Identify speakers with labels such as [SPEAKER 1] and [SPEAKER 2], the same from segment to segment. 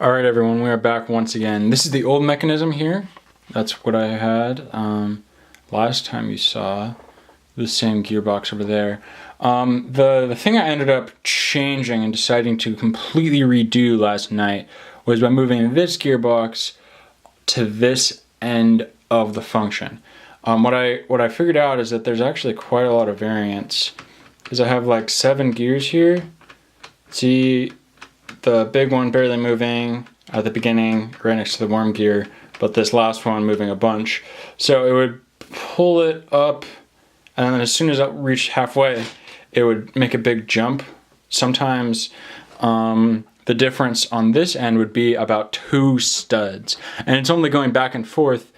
[SPEAKER 1] Alright everyone, we are back once again. This is the old mechanism here. That's what I had last time you saw. The same gearbox over there. The thing I ended up changing and deciding to completely redo last night was by moving this gearbox to this end of the function. What I figured out is that there's actually quite a lot of variance, because I have like 7 gears here. See the big one barely moving at the beginning right next to the worm gear, but this last one moving a bunch. So it would pull it up, and then as soon as it reached halfway, it would make a big jump. Sometimes the difference on this end would be about 2 studs, and it's only going back and forth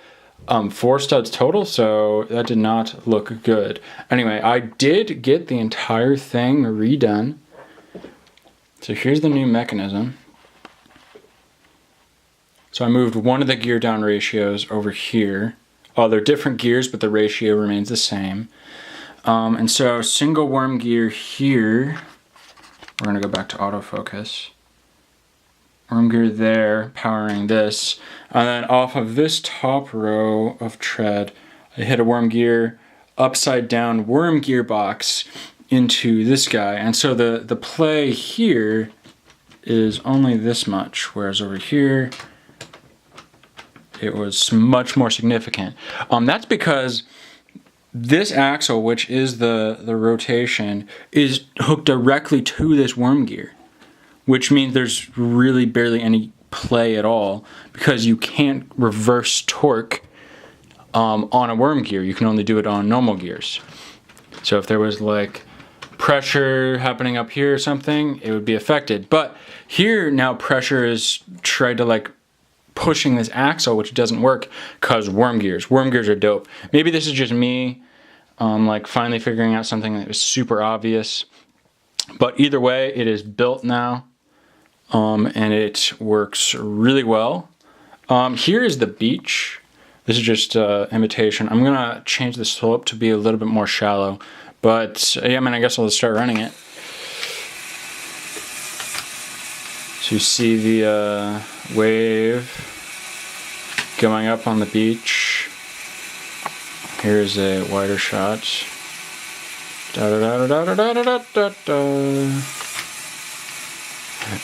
[SPEAKER 1] 4 studs total, so that did not look good. Anyway, I did get the entire thing redone. So here's the new mechanism. So I moved one of the gear down ratios over here. Oh, they're different gears, but the ratio remains the same. And so single worm gear here. We're gonna go back to autofocus. Worm gear there, powering this. And then off of this top row of tread, I hit a worm gear, upside down worm gearbox into this guy. And so the play here is only this much, whereas over here, it was much more significant. That's because this axle, which is the rotation, is hooked directly to this worm gear, which means there's really barely any play at all, because you can't reverse torque on a worm gear. You can only do it on normal gears. So if there was like pressure happening up here or something, it would be affected. But here now pressure is tried to like pushing this axle, which doesn't work because worm gears are dope. Maybe this is just me like finally figuring out something that was super obvious, but either way it is built now, and it works really well. Here is the beach. This is just imitation. I'm gonna change the slope to be a little bit more shallow, but yeah, I guess I'll just start running it. So you see the wave going up on the beach. Here's a wider shot. Da, da, da, da, da, da, da, da, da.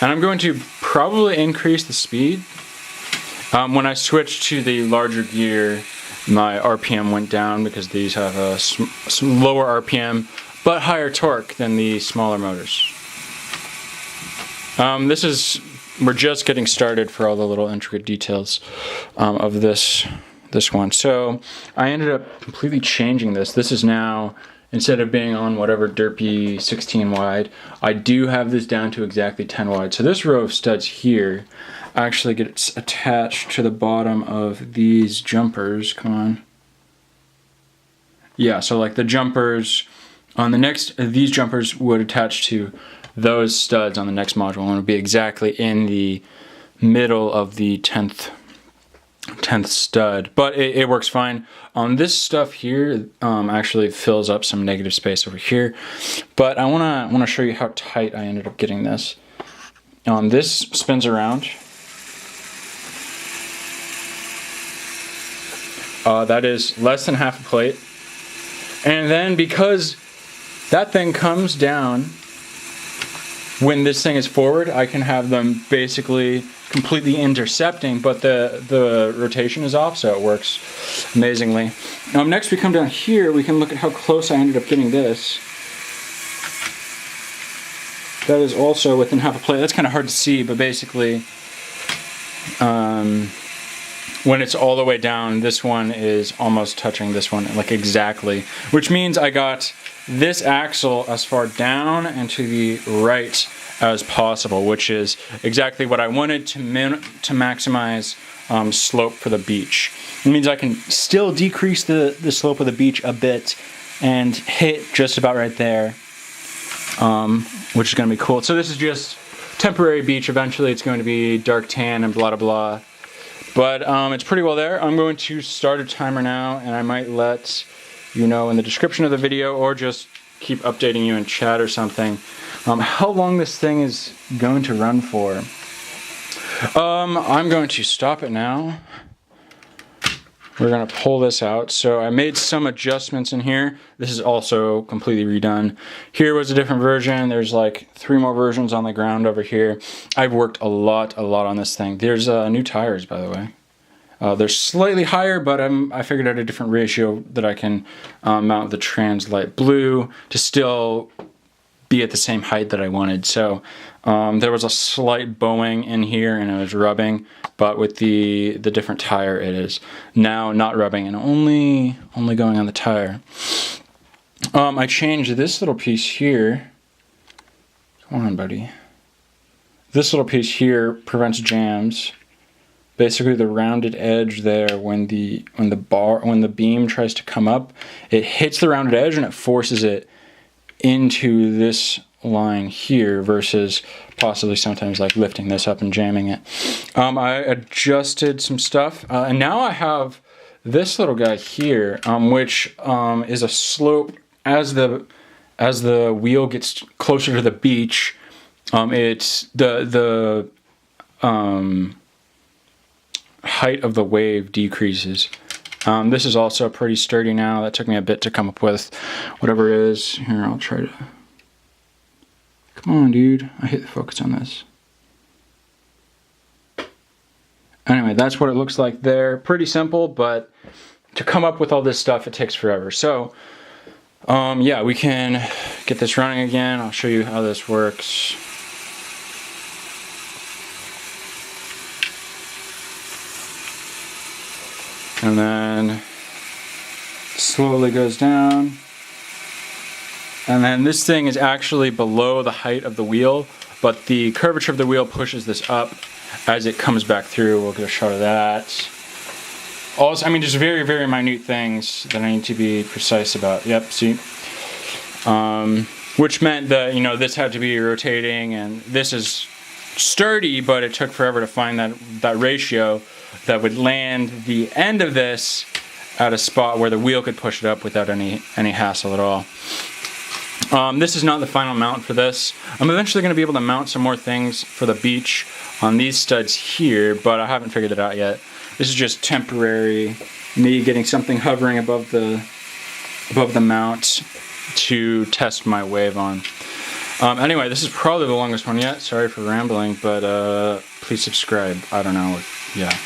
[SPEAKER 1] And I'm going to probably increase the speed. When I switched to the larger gear, my RPM went down because these have a lower RPM but higher torque than the smaller motors. We're just getting started for all the little intricate details of this one. So I ended up completely changing this. This is now, instead of being on whatever derpy 16 wide, I do have this down to exactly 10 wide. So this row of studs here actually gets attached to the bottom of these jumpers. Come on. Yeah, so like the jumpers on the next, these jumpers would attach to those studs on the next module, and it would be exactly in the middle of the 10th stud, but it works fine. This stuff here actually fills up some negative space over here, but I wanna show you how tight I ended up getting this. This spins around. That is less than half a plate, and then because that thing comes down when this thing is forward, I can have them basically completely intercepting, but the rotation is off, so it works amazingly. Next we come down here, we can look at how close I ended up getting this. That is also within half a plate. That's kind of hard to see, but basically when it's all the way down, this one is almost touching this one, like exactly, which means I got this axle as far down and to the right as possible, which is exactly what I wanted to maximize slope for the beach. It means I can still decrease the slope of the beach a bit and hit just about right there, which is going to be cool. So this is just temporary beach. Eventually it's going to be dark tan and blah blah blah, but it's pretty well there. I'm going to start a timer now, and I might let you know in the description of the video, or just keep updating you in chat or something, how long this thing is going to run for. I'm going to stop it now. We're gonna pull this out. So I made some adjustments in here. This is also completely redone. Here was a different version. There's like 3 more versions on the ground over here. I've worked a lot on this thing. There's new tires, by the way. They're slightly higher, but I figured out a different ratio that I can mount the Translite Blue to still be at the same height that I wanted. So there was a slight bowing in here and it was rubbing, but with the different tire it is now not rubbing and only going on the tire. I changed this little piece here. Come on, buddy. This little piece here prevents jams. Basically the rounded edge there, when the beam tries to come up, it hits the rounded edge and it forces it into this line here versus possibly sometimes like lifting this up and jamming it. I adjusted some stuff and now I have this little guy here, which is a slope as the wheel gets closer to the beach. It's the height of the wave decreases. This is also pretty sturdy now. That took me a bit to come up with whatever it is. Here, I'll try to... Come on, dude. I hit the focus on this. Anyway, that's what it looks like there. Pretty simple, but to come up with all this stuff, it takes forever. So, yeah, we can get this running again. I'll show you how this works. And then slowly goes down. And then this thing is actually below the height of the wheel, but the curvature of the wheel pushes this up as it comes back through. We'll get a shot of that. Also, I mean, just very minute things that I need to be precise about. Yep, see? Which meant that, you know, this had to be rotating, and this is sturdy, but it took forever to find that ratio that would land the end of this at a spot where the wheel could push it up without any hassle at all. This is not the final mount for this. I'm eventually going to be able to mount some more things for the beach on these studs here, but I haven't figured it out yet. This is just temporary, me getting something hovering above the mount to test my wave on. Anyway, this is probably the longest one yet. Sorry for rambling, but please subscribe. I don't know. Yeah.